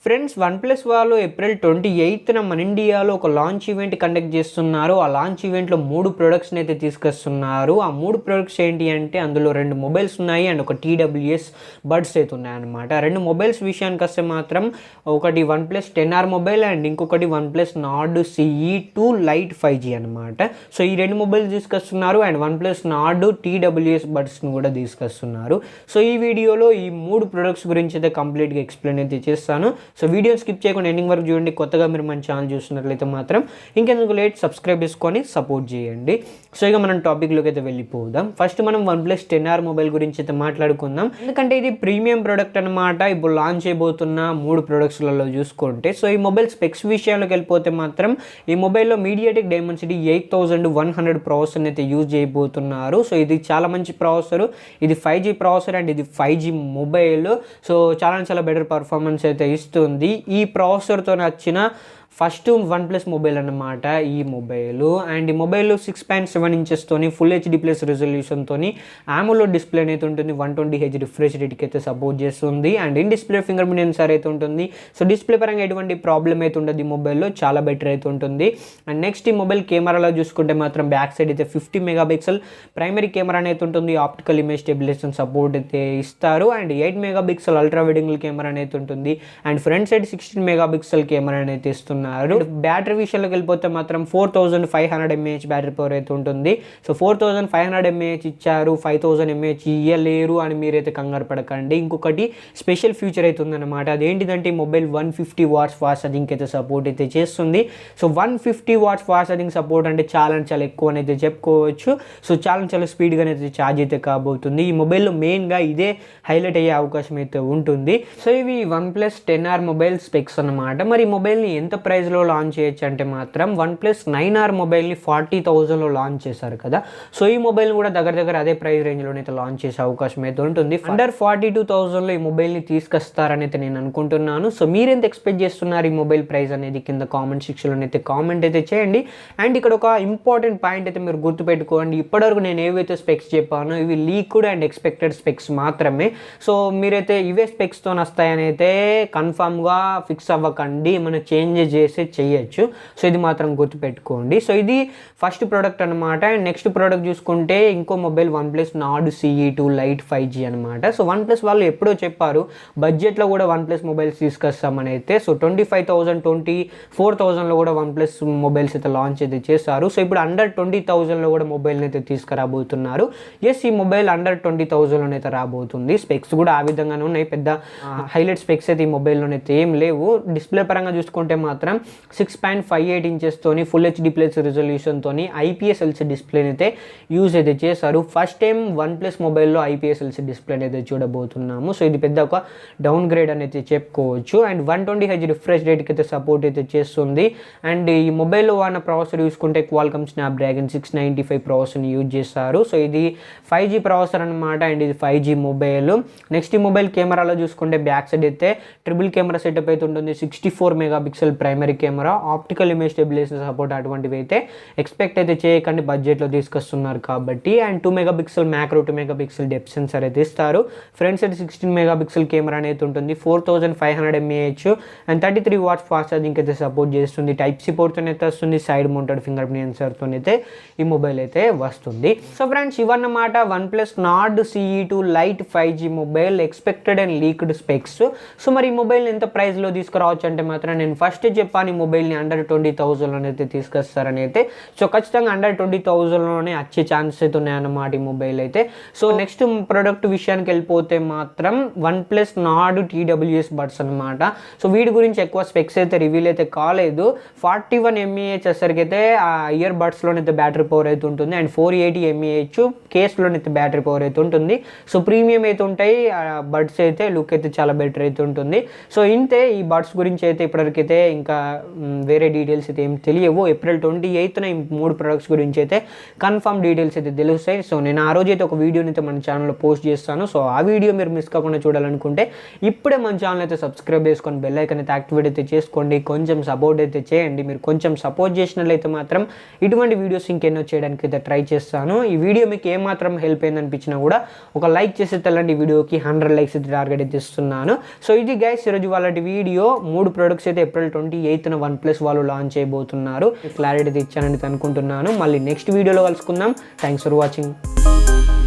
Friends, OnePlus వాళ్ళు April 28న మన ఇండియాలో ఒక లాంచ్ ఈవెంట్ కండక్ట్ చేస్తున్నారు. ఆ లాంచ్ ఈవెంట్‌లో 3 ప్రొడక్ట్స్‌ని అయితే తీసుకొస్తున్నారు. ఆ 3 ప్రొడక్ట్స్ ఏంటి అంటే అందులో 2 మొబైల్స్ ఉన్నాయి అండ్ ఒక TWS బడ్స్ అయితే ఉన్నాయన్నమాట. 2 మొబైల్స్ విషయానికొస్తే మాత్రం ఒకటి వన్‌ప్లస్ 10R మొబైల్ అండ్ ఇంకొకటి OnePlus Nord CE2 lite 5G అనమాట. సో ఈ 2 మొబైల్స్ తీసుకొస్తున్నారు అండ్ వన్‌ప్లస్ నార్డ్ TWS బడ్స్‌ని కూడా తీసుకొస్తున్నారు. సో ఈ వీడియోలో ఈ 3 ప్రొడక్ట్స్ గురించి అయితే కంప్లీట్‌గా ఎక్స్‌ప్లెయిన్ అయితే చేస్తాను. సో వీడియోని స్కిప్ చేయకుండా ఎండింగ్ వరకు చూడండి. కొత్తగా మీరు మన ఛానల్ చూస్తున్నట్లయితే మాత్రం ఇంకెందుకు లేట్ సబ్స్క్రైబ్ చేసుకొని సపోర్ట్ చేయండి. సో ఇక మనం టాపిక్లోకి అయితే వెళ్ళిపోదాం. ఫస్ట్ మనం వన్‌ప్లస్ 10R మొబైల్ గురించి అయితే మాట్లాడుకుందాం. ఎందుకంటే ఇది ప్రీమియం ప్రోడక్ట్ అనమాట. ఇప్పుడు లాంచ్ చేయబోతున్న 3 ప్రొడక్ట్స్లలో చూసుకుంటే సో ఈ మొబైల్ స్పెక్స్ విషయాల్లోకి వెళ్ళిపోతే మాత్రం ఈ మొబైల్లో మీడియాటెక్ డైమెన్సిటీ 8100 ప్రాసెసర్ని అయితే యూజ్ చేయబోతున్నారు. సో ఇది చాలా మంచి ప్రాసెసర్. ఇది 5G ప్రాసెసర్ అండ్ ఇది 5G మొబైల్. సో చాలా బెటర్ పర్ఫార్మెన్స్ అయితే ఇస్తుంది. ఈ ప్రాసెసర్తో వచ్చిన ఫస్ట్ వన్‌ప్లస్ మొబైల్ అన్నమాట ఈ మొబైల్. అండ్ ఈ మొబైల్ 6.7 ఇంచెస్తోని ఫుల్ హెచ్డి ప్లస్ రెజల్యూషన్తోని AMOLED డిస్ప్లే అయితే ఉంటుంది. 120Hz రిఫ్రెష్ రేట్కి అయితే సపోర్ట్ చేస్తుంది and in display fingerprint sensor అయితే ఉంటుంది. సో డిస్ప్లే పరంగా ఎటువంటి ప్రాబ్లం అయితే ఉండదు. ఈ మొబైల్లో చాలా బెటర్ అయితే ఉంటుంది. అండ్ నెక్స్ట్ ఈ మొబైల్ కెమెరాలో చూసుకుంటే మాత్రం బ్యాక్ సైడ్ అయితే 50 మెగాపిక్సెల్ ప్రైమరీ కెమెరా అయితే ఉంటుంది. ఆప్టికల్ ఇమేజ్ స్టెబిలైజేషన్ సపోర్ట్ అయితే ఇస్తారు and 8 megapixel ultra wide angle camera అయితే ఉంటుంది and front side 16 megapixel camera అయితే ఇస్తున్నారు. బ్యాటరీ విషయంలోకి వెళ్ళిపోతే మాత్రం 4500 mAh బ్యాటరీ పవర్ అయితే ఉంటుంది. సో 4500 mAh ఇచ్చారు, 5000 mAh ఇయ్యలేరు అని మీరైతే కంగారు పడకండి. ఇంకొకటి స్పెషల్ ఫీచర్ అయితే ఉందన్నమాట. అదేంటిదంటే ఈ మొబైల్ 150 వాట్స్ ఫాస్ట్ ఛార్జింగ్ అయితే సపోర్ట్ అయితే చేస్తుంది. So 150 watts fast charging support అంటే చాలా ఎక్కువ అని అయితే చెప్పుకోవచ్చు. సో చాలా స్పీడ్గా అయితే ఛార్జ్ అయితే కాబోతుంది. ఈ మొబైల్లో మెయిన్గా ఇదే హైలైట్ అయ్యే అవకాశం అయితే ఉంటుంది. సో ఇవి వన్‌ప్లస్ 10R మొబైల్ స్పెక్స్ అన్నమాట. మరి ఈ మొబైల్ని ఎంత ప్రైస్లో లాంచ్ చేయొచ్చు అంటే మాత్రం వన్‌ప్లస్ 9R మొబైల్ని 40,000లో లాంచ్ చేశారు కదా. సో ఈ మొబైల్ కూడా దగ్గర అదే ప్రైస్ రేంజ్లోనే అయితే లాంచ్ చేసే అవకాశం అయితే ఉంటుంది. అండర్ 42,000లో ఈ మొబైల్ని తీసుకొస్తారని అయితే నేను అనుకుంటున్నాను. సో మీరెంత ఎక్స్పెక్ట్ చేస్తున్నారు ఈ మొబైల్ ప్రైస్ అనేది కింద కామెంట్ సెక్షన్లో అయితే కామెంట్ అయితే చేయండి. అండ్ ఇక్కడ ఒక ఇంపార్టెంట్ పాయింట్ అయితే మీరు గుర్తుపెట్టుకోండి. ఇప్పటివరకు నేను ఏవైతే స్పెక్స్ చెప్పానో ఇవి లీక్డ్ అండ్ ఎక్స్పెక్టెడ్ స్పెక్స్ మాత్రమే. సో మీరైతే ఇవే స్పెక్స్తో వస్తాయని అయితే కన్ఫామ్గా ఫిక్స్ అవ్వకండి. ఏమైనా చేంజెస్ చేసి చేయొచ్చు. సో ఇది మాత్రం గుర్తుపెట్టుకోండి. సో ఇది ఫస్ట్ ప్రోడక్ట్ అనమాట. అండ్ నెక్స్ట్ ప్రోడక్ట్ చూసుకుంటే ఇంకో mobile OnePlus Nord CE2 lite 5G అనమాట. సో వన్‌ప్లస్ వాళ్ళు ఎప్పుడో చెప్పారు బడ్జెట్లో కూడా వన్‌ప్లస్ మొబైల్స్ తీసుకొస్తామని అయితే. సో 25,000 24,000లో కూడా వన్‌ప్లస్ మొబైల్స్ అయితే లాంచ్ అయితే చేశారు. సో ఇప్పుడు అండర్ 20,000లో కూడా మొబైల్ని అయితే తీసుకురాబోతున్నారు. ఎస్, ఈ మొబైల్ అండర్ 20,000లో అయితే రాబోతుంది. స్పెక్స్ కూడా ఆ విధంగానే ఉన్నాయి. పెద్ద హైలైట్ స్పెక్స్ అయితే ఈ మొబైల్లోనైతే ఏం లేవు. డిస్ప్లే పరంగా చూసుకుంటే మాత్రం 6.58 ఇంచెస్తోని ఫుల్ హెచ్డి ప్లస్ రిజల్యూషన్తోని IPS LCD డిస్ప్లేని అయితే యూజ్ అయితే చేశారు. ఫస్ట్ టైం వన్‌ప్లస్ మొబైల్లో IPS LCD డిస్ప్లేని అయితే చూడబోతున్నాము. సో ఇది పెద్ద ఒక డౌన్ గ్రేడ్ అనేది చెప్పుకోవచ్చు. అండ్ 120Hz రిఫ్రెష్ రేట్కి అయితే సపోర్ట్ అయితే చేస్తుంది. అండ్ ఈ మొబైల్లో వాడిన ప్రాసెసర్ చూసుకుంటే క్వాల్కమ్ స్నాప్డ్రాగన్ 695 ప్రాసెసర్ని యూజ్ చేస్తారు. సో ఇది 5G ప్రాసెసర్ అనమాట అండ్ ఇది 5G మొబైల్. నెక్స్ట్ ఈ మొబైల్ కెమెరాలో చూసుకుంటే బ్యాక్ సైడ్ అయితే ట్రిపుల్ కెమెరా సెటప్ అయితే ఉంటుంది. 64 megapixel primary camera, optical image stabilisation support అటువంటివి అయితే ఎక్స్పెక్ట్ అయితే చేయకండి బడ్జెట్లో తీసుకొస్తున్నారు కాబట్టి. And 2 megapixel macro 2 megapixel depth sensor అయితే ఇస్తారు. ఫ్రంట్ సైడ్ 16 మెగాపిక్సెల్ కెమెరా అయితే ఉంటుంది. 4500 mAh and 33 watts fast charging అయితే సపోర్ట్ చేస్తుంది. Type-C పోర్ట్తో అయితే వస్తుంది. సైడ్ మౌంటెడ్ ఫింగర్ ప్రింట్ సెన్సార్తో అయితే ఈ మొబైల్ అయితే వస్తుంది. సో ఫ్రెండ్స్, ఇవన్నమాట OnePlus Nord CE2 lite 5G mobile expected and leaked specs. So మరి ఈ మొబైల్ ఎంత ప్రైస్లో తీసుకురావచ్చు అంటే మాత్రం నేను ఫస్ట్ చెప్పాను ఈ మొబైల్ని అండర్ 20,000లో అయితే తీసుకొస్తారని అయితే. సో ఖచ్చితంగా అండర్ 20,000లోనే వచ్చే ఛాన్సెస్ అయితే ఉన్నాయన్నమాట ఈ మొబైల్ అయితే. సో నెక్స్ట్ ప్రోడక్ట్ విషయానికి వెళ్ళిపోతే మాత్రం వన్‌ప్లస్ నార్డ్ TWS బడ్స్ అనమాట. సో వీటి గురించి ఎక్కువ స్పెక్స్ అయితే రివీల్ అయితే కాలేదు. 41 mAh వచ్చేసరికి అయితే ఆ ఇయర్ బడ్స్లోనైతే బ్యాటరీ పవర్ అయితే ఉంటుంది అండ్ 480 mAh కేస్లోనైతే బ్యాటరీ పవర్ అయితే ఉంటుంది. సో ప్రీమియం అయితే ఉంటాయి బడ్స్ అయితే. లుక్ అయితే చాలా బెటర్ అయితే ఉంటుంది. సో ఇంతే ఈ బడ్స్ గురించి అయితే ఇప్పటివరకైతే ఇంకా వేరే డీటెయిల్స్ అయితే ఏం తెలియవు. ఏప్రిల్ 28న ఈ 3 ప్రొడక్ట్స్ గురించి అయితే కన్ఫర్మ్ డీటెయిల్స్ అయితే తెలుస్తాయి. సో నేను ఆ రోజు అయితే ఒక వీడియోని అయితే మన ఛానల్లో పోస్ట్ చేస్తాను. సో ఆ వీడియో మీరు మిస్ కాకుండా చూడాలనుకుంటే ఇప్పుడే మన ఛానల్ అయితే సబ్స్క్రైబ్ చేసుకొని బెల్ ఐకాన్ అయితే యాక్టివేట్ అయితే చేసుకోండి. కొంచెం సపోర్ట్ అయితే చేయండి. మీరు కొంచెం సపోర్ట్ చేసినట్లయితే మాత్రం ఇటువంటి వీడియోస్ ఇంకెన్నో చేయడానికి అయితే ట్రై చేస్తాను. ఈ వీడియో మీకు ఏమాత్రం హెల్ప్ అయిందనిపించినా కూడా ఒక లైక్ చేసి తెల్లండి. వీడియోకి 100 లైక్స్ అయితే టార్గెట్ అయితే ఇస్తున్నాను. సో ఇది గైస్ ఈరోజు వాళ్ళ వీడియో. 3 ప్రొడక్ట్స్ అయితే ఏప్రిల్ 28న OnePlus వాళ్ళు లాంచ్ చేయబోతున్నారు. క్లారిటీ అయితే ఇచ్చానని అనుకుంటున్నాను. మళ్ళీ నెక్స్ట్ వీడియోలో కలుసుకుందాం. Thanks for watching.